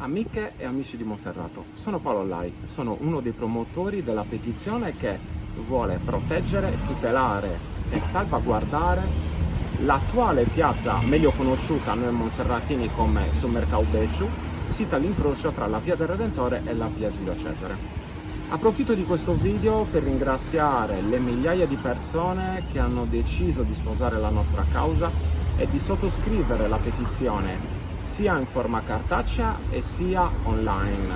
Amiche e amici di Monserrato, sono Paolo Lai, sono uno dei promotori della petizione che vuole proteggere, tutelare e salvaguardare l'attuale piazza meglio conosciuta a noi monserratini come Sommercau Becciu, sita all'incrocio tra la Via del Redentore e la Via Giulio Cesare. Approfitto di questo video per ringraziare le migliaia di persone che hanno deciso di sposare la nostra causa e di sottoscrivere la petizione sia in forma cartacea e sia online.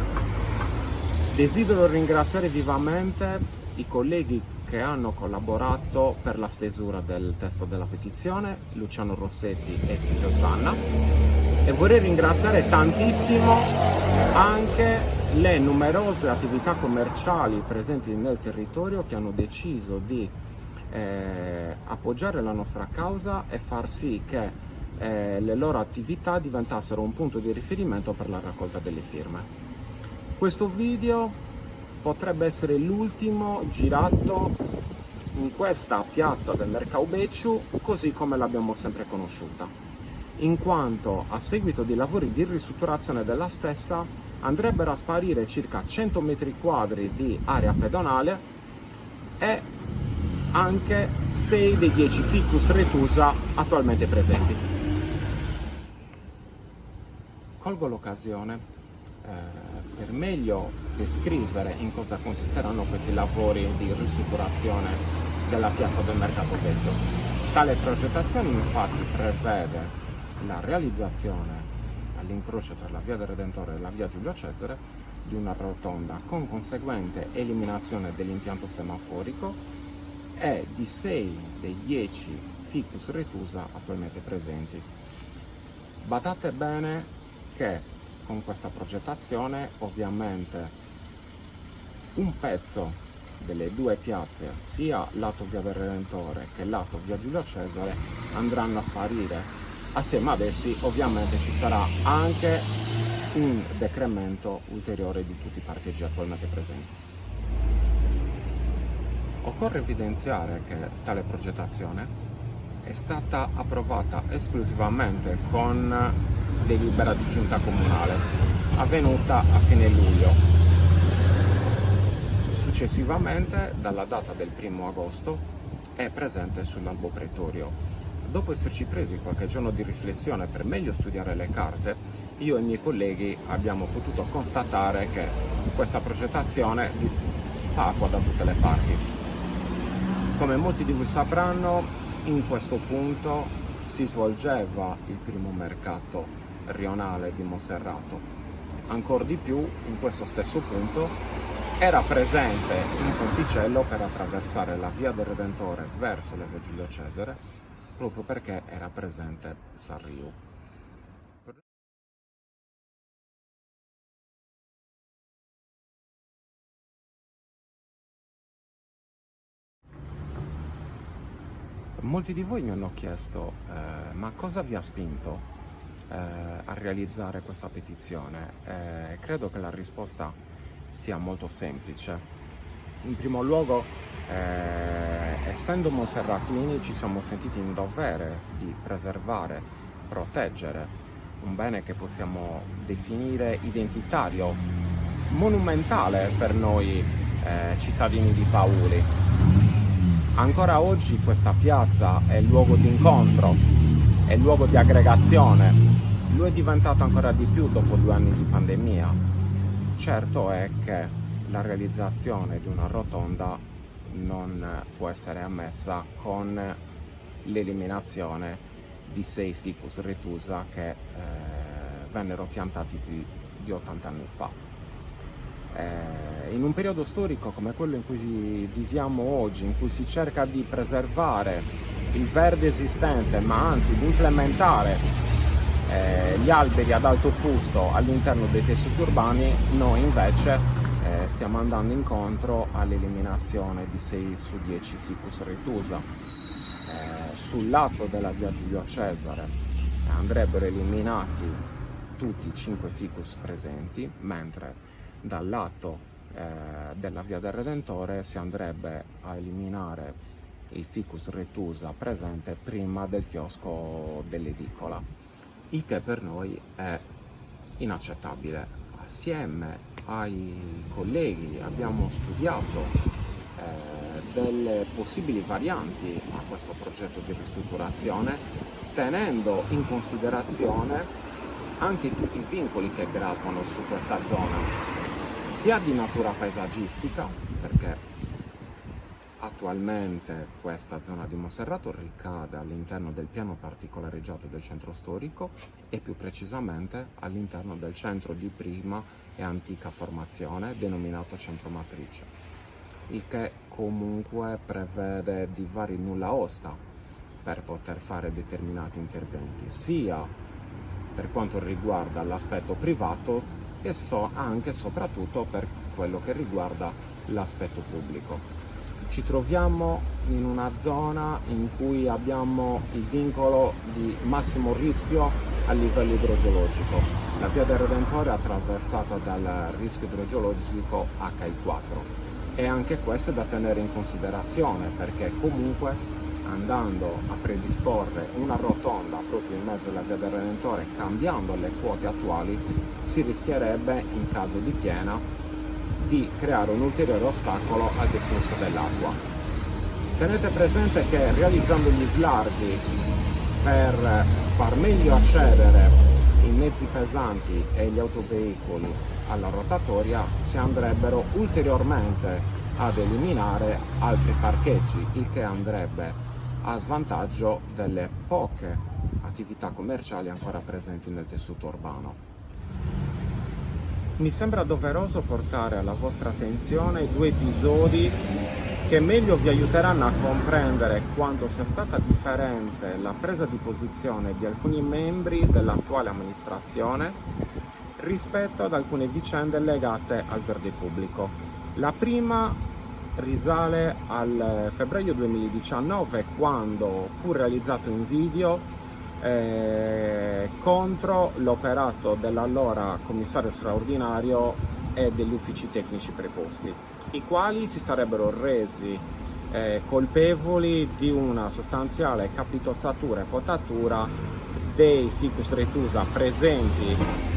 Desidero ringraziare vivamente i colleghi che hanno collaborato per la stesura del testo della petizione, Luciano Rossetti e Fisio Sanna, e vorrei ringraziare tantissimo anche le numerose attività commerciali presenti nel territorio che hanno deciso di appoggiare la nostra causa e far sì che le loro attività diventassero un punto di riferimento per la raccolta delle firme. Questo video potrebbe essere l'ultimo girato in questa piazza del Mercau Becciu così come l'abbiamo sempre conosciuta, in quanto a seguito dei lavori di ristrutturazione della stessa andrebbero a sparire circa 100 metri quadri di area pedonale e anche 6 dei 10 ficus retusa attualmente presenti. Colgo l'occasione per meglio descrivere in cosa consisteranno questi lavori di ristrutturazione della piazza del Mercato Becciu. Tale progettazione infatti prevede la realizzazione all'incrocio tra la Via del Redentore e la Via Giulio Cesare di una rotonda con conseguente eliminazione dell'impianto semaforico e di 6 dei 10 ficus retusa attualmente presenti. Badate bene che con questa progettazione ovviamente un pezzo delle due piazze, sia lato Via del Redentore che lato Via Giulio Cesare, andranno a sparire. Assieme ad essi ovviamente ci sarà anche un decremento ulteriore di tutti i parcheggi attualmente presenti. Occorre evidenziare che tale progettazione è stata approvata esclusivamente con delibera di giunta comunale, avvenuta a fine luglio. Successivamente, dalla data del 1° agosto, è presente sull'albo pretorio. Dopo esserci presi qualche giorno di riflessione per meglio studiare le carte, io e i miei colleghi abbiamo potuto constatare che questa progettazione fa acqua da tutte le parti. Come molti di voi sapranno, in questo punto si svolgeva il primo mercato rionale di Monserrato. Ancora di più, in questo stesso punto era presente un ponticello per attraversare la Via del Redentore verso la Via Giulio Cesare, proprio perché era presente Sarriu. Molti di voi mi hanno chiesto ma cosa vi ha spinto a realizzare questa petizione? Credo che la risposta sia molto semplice. In primo luogo, essendo monserratini, ci siamo sentiti in dovere di preservare, proteggere un bene che possiamo definire identitario, monumentale per noi cittadini di Pauli. Ancora oggi questa piazza è luogo di incontro, è luogo di aggregazione, lo è diventato ancora di più dopo 2 anni di pandemia. Certo è che la realizzazione di una rotonda non può essere ammessa con l'eliminazione di 6 ficus retusa che vennero piantati più di 80 anni fa. In un periodo storico come quello in cui viviamo oggi, in cui si cerca di preservare il verde esistente, ma anzi di implementare gli alberi ad alto fusto all'interno dei tessuti urbani, noi invece stiamo andando incontro all'eliminazione di 6 su 10 ficus retusa. Sul lato della Via Giulio Cesare andrebbero eliminati tutti i 5 ficus presenti, mentre dal lato della Via del Redentore si andrebbe a eliminare il ficus retusa presente prima del chiosco dell'edicola, il che per noi è inaccettabile. Assieme ai colleghi abbiamo studiato delle possibili varianti a questo progetto di ristrutturazione, tenendo in considerazione anche tutti i vincoli che gravano su questa zona, sia di natura paesaggistica, perché attualmente questa zona di Monserrato ricade all'interno del piano particolareggiato del centro storico e più precisamente all'interno del centro di prima e antica formazione denominato centro matrice, il che comunque prevede di vari nulla osta per poter fare determinati interventi, sia per quanto riguarda l'aspetto privato e anche e soprattutto per quello che riguarda l'aspetto pubblico. Ci troviamo in una zona in cui abbiamo il vincolo di massimo rischio a livello idrogeologico. La via del Redentore è attraversata dal rischio idrogeologico HI4 e anche questo è da tenere in considerazione, perché comunque andando a predisporre una rotonda proprio in mezzo alla via del Redentore, cambiando le quote attuali, si rischierebbe in caso di piena di creare un ulteriore ostacolo al deflusso dell'acqua. Tenete presente che realizzando gli slarghi per far meglio accedere i mezzi pesanti e gli autoveicoli alla rotatoria si andrebbero ulteriormente ad eliminare altri parcheggi, il che andrebbe a svantaggio delle poche attività commerciali ancora presenti nel tessuto urbano. Mi sembra doveroso portare alla vostra attenzione due episodi che meglio vi aiuteranno a comprendere quanto sia stata differente la presa di posizione di alcuni membri dell'attuale amministrazione rispetto ad alcune vicende legate al verde pubblico. La prima risale al febbraio 2019, quando fu realizzato un video contro l'operato dell'allora commissario straordinario e degli uffici tecnici preposti, i quali si sarebbero resi colpevoli di una sostanziale capitozzatura e potatura dei ficus retusa presenti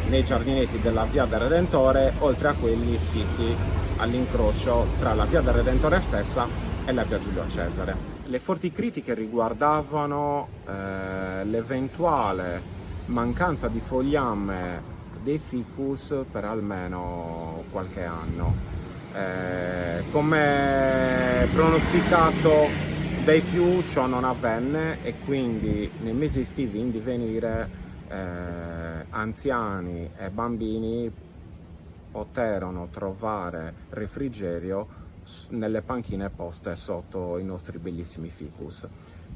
nei giardinetti della via del Redentore, oltre a quelli siti all'incrocio tra la via del Redentore stessa e la via Giulio Cesare. Le forti critiche riguardavano l'eventuale mancanza di fogliame dei ficus per almeno qualche anno. Come pronosticato dai più, ciò non avvenne e quindi nei mesi estivi in divenire anziani e bambini poterono trovare refrigerio nelle panchine poste sotto i nostri bellissimi ficus.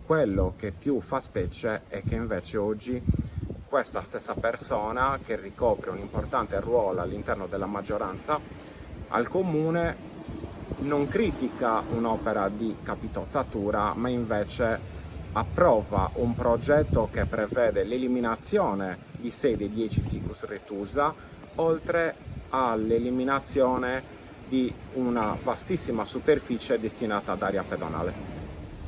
Quello che più fa specie è che invece oggi questa stessa persona, che ricopre un importante ruolo all'interno della maggioranza al comune, non critica un'opera di capitozzatura, ma invece approva un progetto che prevede l'eliminazione di 6 dei 10 ficus retusa, oltre all'eliminazione di una vastissima superficie destinata ad area pedonale.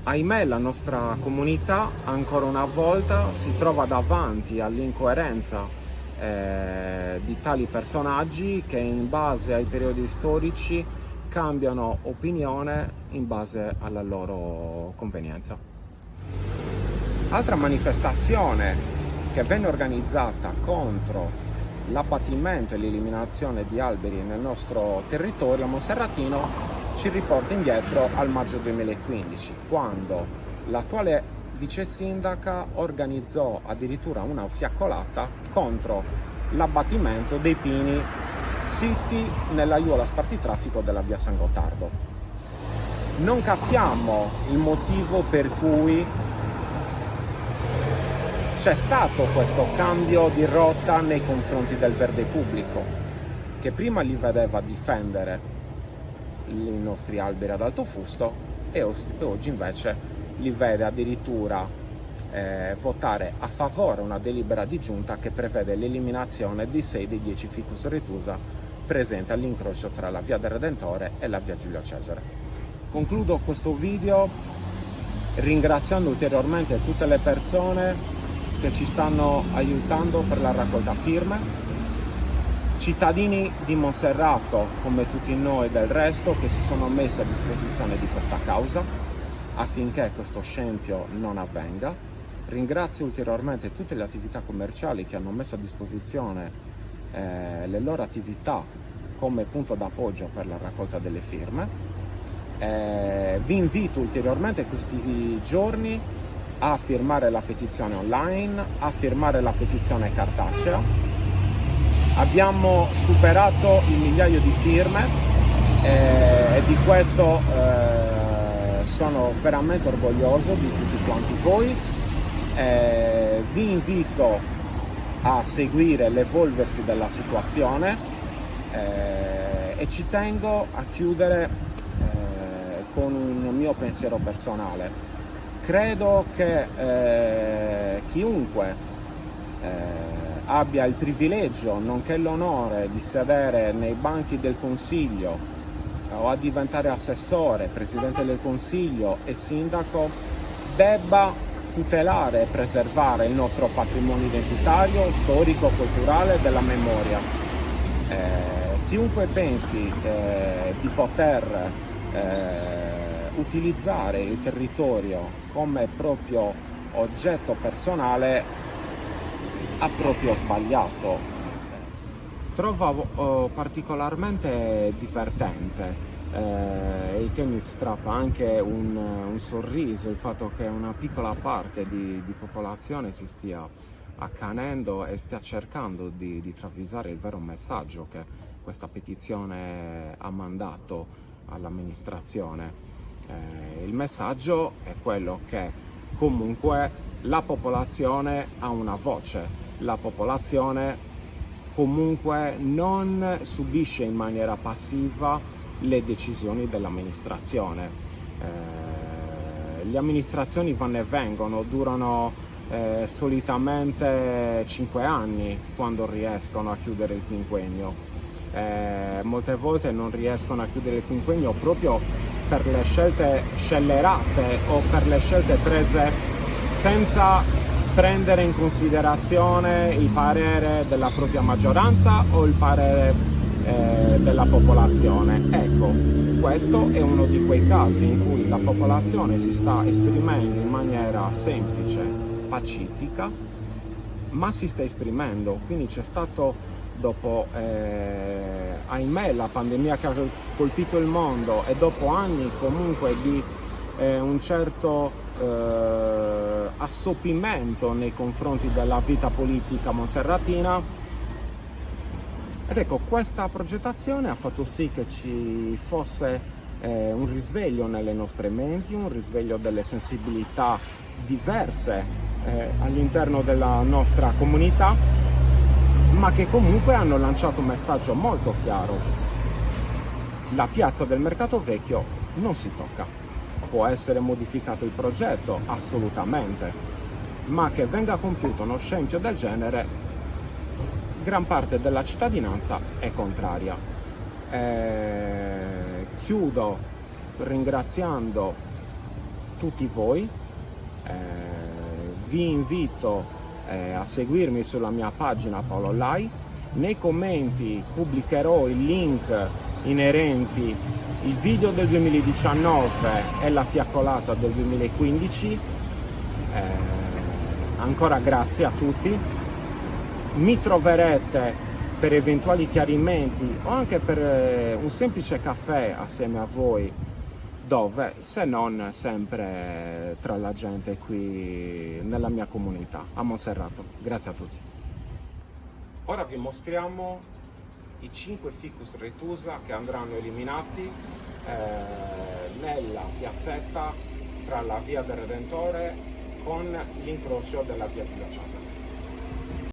Ahimè, la nostra comunità ancora una volta si trova davanti all'incoerenza di tali personaggi che in base ai periodi storici cambiano opinione in base alla loro convenienza. Altra manifestazione che venne organizzata contro l'abbattimento e l'eliminazione di alberi nel nostro territorio monserratino ci riporta indietro al maggio 2015, quando l'attuale vice sindaca organizzò addirittura una fiaccolata contro l'abbattimento dei pini siti nell'aiuola spartitraffico della via San Gottardo. Non capiamo il motivo per cui c'è stato questo cambio di rotta nei confronti del verde pubblico, che prima li vedeva difendere i nostri alberi ad alto fusto e oggi invece li vede addirittura votare a favore una delibera di giunta che prevede l'eliminazione di 6 dei 10 ficus retusa presenti all'incrocio tra la via del Redentore e la via Giulio Cesare. Concludo questo video ringraziando ulteriormente tutte le persone che ci stanno aiutando per la raccolta firme cittadini di Monserrato, come tutti noi del resto, che si sono messi a disposizione di questa causa affinché questo scempio non avvenga. Ringrazio ulteriormente tutte le attività commerciali che hanno messo a disposizione le loro attività come punto d'appoggio per la raccolta delle firme. Vi invito ulteriormente questi giorni a firmare la petizione online, a firmare la petizione cartacea. Abbiamo superato il migliaio di firme e di questo sono veramente orgoglioso di tutti quanti voi. Vi invito a seguire l'evolversi della situazione e ci tengo a chiudere con un mio pensiero personale. Credo che chiunque abbia il privilegio, nonché l'onore di sedere nei banchi del Consiglio o a diventare assessore, presidente del Consiglio e sindaco, debba tutelare e preservare il nostro patrimonio identitario, storico, culturale, della memoria. Chiunque pensi di poter utilizzare il territorio come proprio oggetto personale ha proprio sbagliato. Trovo particolarmente divertente il che mi strappa anche un sorriso, il fatto che una piccola parte di popolazione si stia accanendo e stia cercando di travisare il vero messaggio che questa petizione ha mandato all'amministrazione. Il messaggio è quello che comunque la popolazione ha una voce, la popolazione comunque non subisce in maniera passiva le decisioni dell'amministrazione. Le amministrazioni vanno e vengono, durano solitamente 5 anni quando riescono a chiudere il quinquennio. Molte volte non riescono a chiudere il quinquennio proprio per le scelte scellerate o per le scelte prese senza prendere in considerazione il parere della propria maggioranza o il parere della popolazione. Ecco, questo è uno di quei casi in cui la popolazione si sta esprimendo in maniera semplice, pacifica, ma si sta esprimendo. Quindi c'è stato, dopo ahimè la pandemia che ha colpito il mondo e dopo anni comunque di un certo assopimento nei confronti della vita politica monserratina. Ed ecco, questa progettazione ha fatto sì che ci fosse un risveglio nelle nostre menti, un risveglio delle sensibilità diverse all'interno della nostra comunità, ma che comunque hanno lanciato un messaggio molto chiaro. La piazza del Mercato Vecchio non si tocca. Può essere modificato il progetto, assolutamente, ma che venga compiuto uno scempio del genere, gran parte della cittadinanza è contraria. Chiudo ringraziando tutti voi, vi invito a seguirmi sulla mia pagina Paolo Lai. Nei commenti pubblicherò i link inerenti il video del 2019 e la fiaccolata del 2015. Ancora grazie a tutti. Mi troverete per eventuali chiarimenti o anche per un semplice caffè assieme a voi, dove, se non sempre tra la gente qui nella mia comunità, a Monserrato. Grazie a tutti. Ora vi mostriamo i 5 ficus retusa che andranno eliminati nella piazzetta tra la via del Redentore con l'incrocio della via Giulio Cesare.